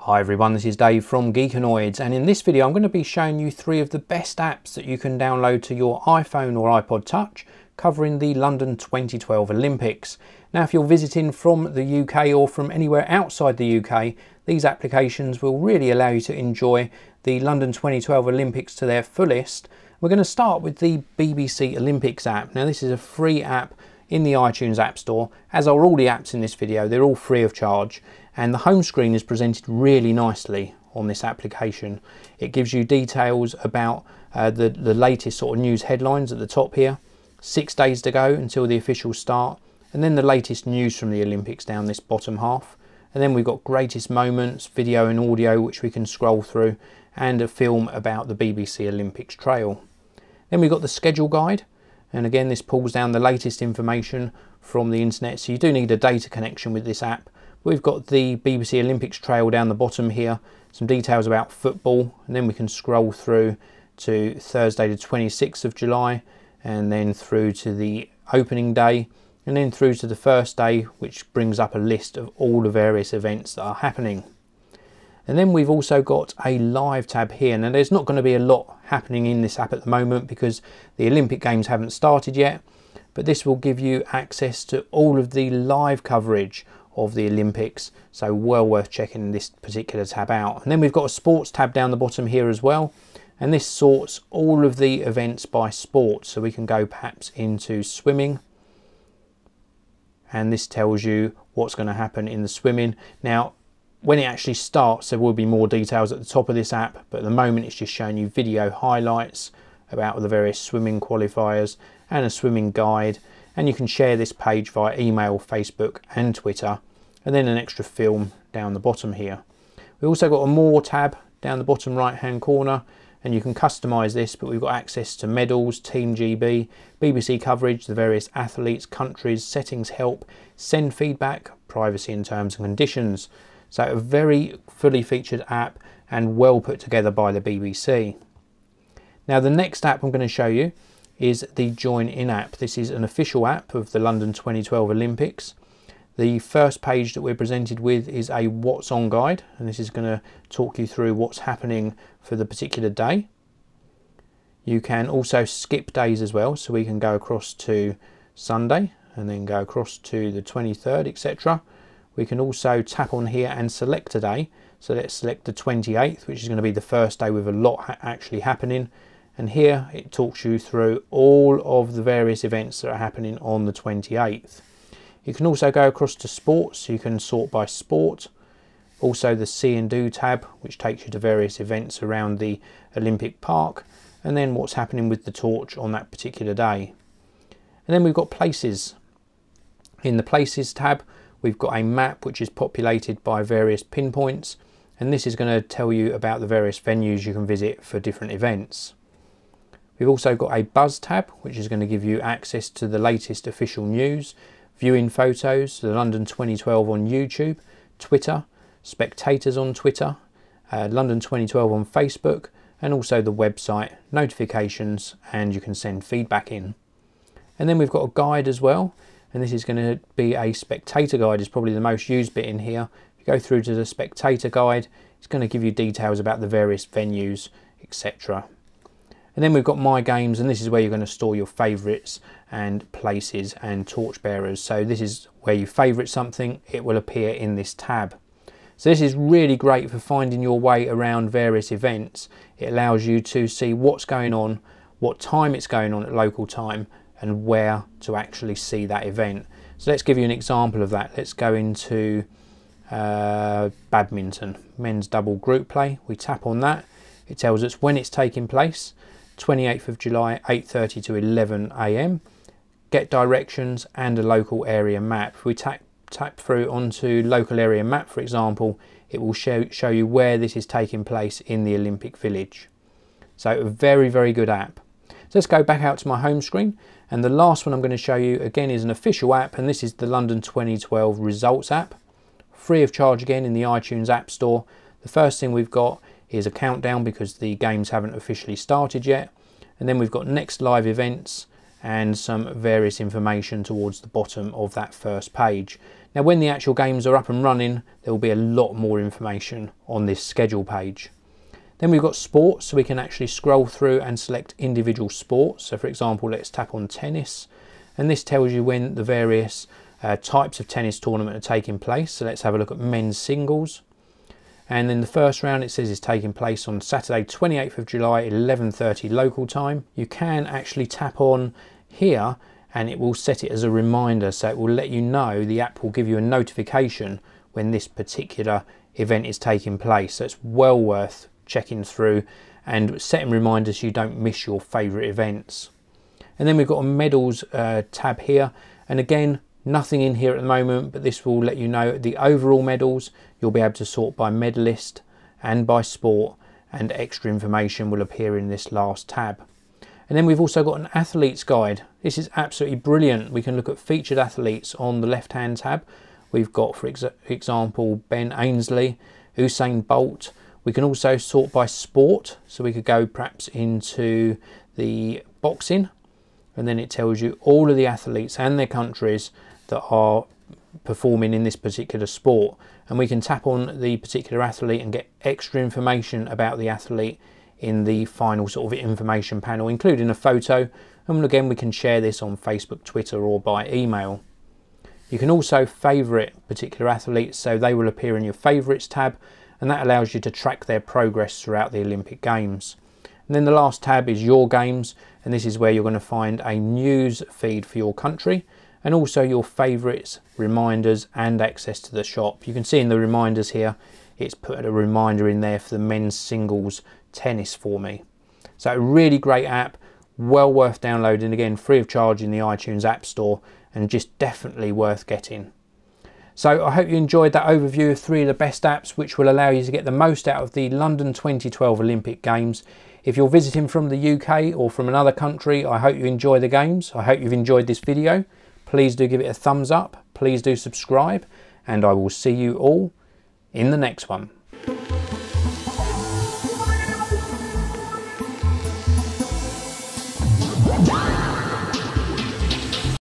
Hi everyone, this is Dave from Geekanoids, and in this video I'm going to be showing you 3 of the best apps that you can download to your iPhone or iPod Touch covering the London 2012 Olympics. Now if you're visiting from the UK or from anywhere outside the UK, these applications will really allow you to enjoy the London 2012 Olympics to their fullest. We're going to start with the BBC Olympics app. Now this is a free app in the iTunes App Store, as are all the apps in this video. They're all free of charge, and the home screen is presented really nicely on this application. It gives you details about the latest sort of news headlines at the top here, 6 days to go until the official start, and then the latest news from the Olympics down this bottom half. And then we've got greatest moments, video and audio which we can scroll through, and a film about the BBC Olympics Trail. Then we've got the schedule guide, and again this pulls down the latest information from the internet, so you do need a data connection with this app. We've got the BBC Olympics Trail down the bottom here, some details about football, and then we can scroll through to Thursday the 26th of July, and then through to the opening day, and then through to the first day, which brings up a list of all the various events that are happening. And then we've also got a live tab here. Now there's not going to be a lot happening in this app at the moment because the Olympic Games haven't started yet, but this will give you access to all of the live coverage of the Olympics, so well worth checking this particular tab out. And then we've got a sports tab down the bottom here as well, and this sorts all of the events by sport, so we can go perhaps into swimming, and this tells you what's going to happen in the swimming. Now when it actually starts there will be more details at the top of this app, but at the moment it's just showing you video highlights about the various swimming qualifiers and a swimming guide, and you can share this page via email, Facebook and Twitter, and then an extra film down the bottom here. We've also got a more tab down the bottom right hand corner, and you can customize this, but we've got access to medals, Team GB, BBC coverage, the various athletes, countries, settings help, send feedback, privacy and terms and conditions. So a very fully featured app and well put together by the BBC. Now the next app I'm going to show you is the JoinIn app. This is an official app of the London 2012 Olympics. The first page that we're presented with is a what's on guide, and this is going to talk you through what's happening for the particular day. You can also skip days as well, so we can go across to Sunday and then go across to the 23rd, etc. We can also tap on here and select a day. So let's select the 28th, which is going to be the first day with a lot actually happening. And here it talks you through all of the various events that are happening on the 28th. You can also go across to sports, so you can sort by sport. Also the see and do tab, which takes you to various events around the Olympic Park, and then what's happening with the torch on that particular day. And then we've got places. In the places tab, we've got a map which is populated by various pinpoints, and this is going to tell you about the various venues you can visit for different events. We've also got a buzz tab, which is going to give you access to the latest official news, viewing photos, the London 2012 on YouTube, Twitter, spectators on Twitter, London 2012 on Facebook, and also the website, notifications, and you can send feedback in. And then we've got a guide as well, and this is going to be a spectator guide, is probably the most used bit in here. If you go through to the spectator guide, it's going to give you details about the various venues, etc. And then we've got my games, and this is where you're going to store your favourites and places and torchbearers. So this is where you favourite something, it will appear in this tab. So this is really great for finding your way around various events. It allows you to see what's going on, what time it's going on at local time, and where to actually see that event. So let's give you an example of that. Let's go into badminton, men's double group play. We tap on that. It tells us when it's taking place, 28th of July, 8:30 to 11 AM. Get directions and a local area map. If we tap through onto local area map, for example, it will show you where this is taking place in the Olympic Village. So a very, very good app. So let's go back out to my home screen, and the last one I'm going to show you again is an official app, and this is the London 2012 Results app. Free of charge again in the iTunes App Store. The first thing we've got is a countdown because the games haven't officially started yet, and then we've got next live events, and some various information towards the bottom of that first page. Now when the actual games are up and running, there will be a lot more information on this schedule page. Then we've got sports, so we can actually scroll through and select individual sports. So for example, let's tap on tennis, and this tells you when the various types of tennis tournament are taking place. So let's have a look at men's singles. And then the first round, it says, is taking place on Saturday 28th of July, 11:30 local time. You can actually tap on here and it will set it as a reminder, so it will let you know, the app will give you a notification when this particular event is taking place. So it's well worth checking through and setting reminders so you don't miss your favourite events. And then we've got a medals tab here, and again, nothing in here at the moment, but this will let you know the overall medals. You'll be able to sort by medalist and by sport, and extra information will appear in this last tab. And then we've also got an athlete's guide. This is absolutely brilliant. We can look at featured athletes on the left hand tab. We've got, for example, Ben Ainsley, Usain Bolt. We can also sort by sport, so we could go perhaps into the boxing, and then it tells you all of the athletes and their countries that are performing in this particular sport, and we can tap on the particular athlete and get extra information about the athlete in the final sort of information panel, including a photo. And again, we can share this on Facebook, Twitter, or by email. You can also favourite particular athletes, so they will appear in your favourites tab, and that allows you to track their progress throughout the Olympic Games. And then the last tab is your games, and this is where you're going to find a news feed for your country, and also your favourites, reminders, and access to the shop. You can see in the reminders here, it's put a reminder in there for the men's singles tennis for me. So a really great app, well worth downloading, again free of charge in the iTunes App Store, and just definitely worth getting. So I hope you enjoyed that overview of 3 of the best apps which will allow you to get the most out of the London 2012 Olympic Games. If you're visiting from the UK or from another country, I hope you enjoy the games. I hope you've enjoyed this video. Please do give it a thumbs up, please do subscribe, and I will see you all in the next one.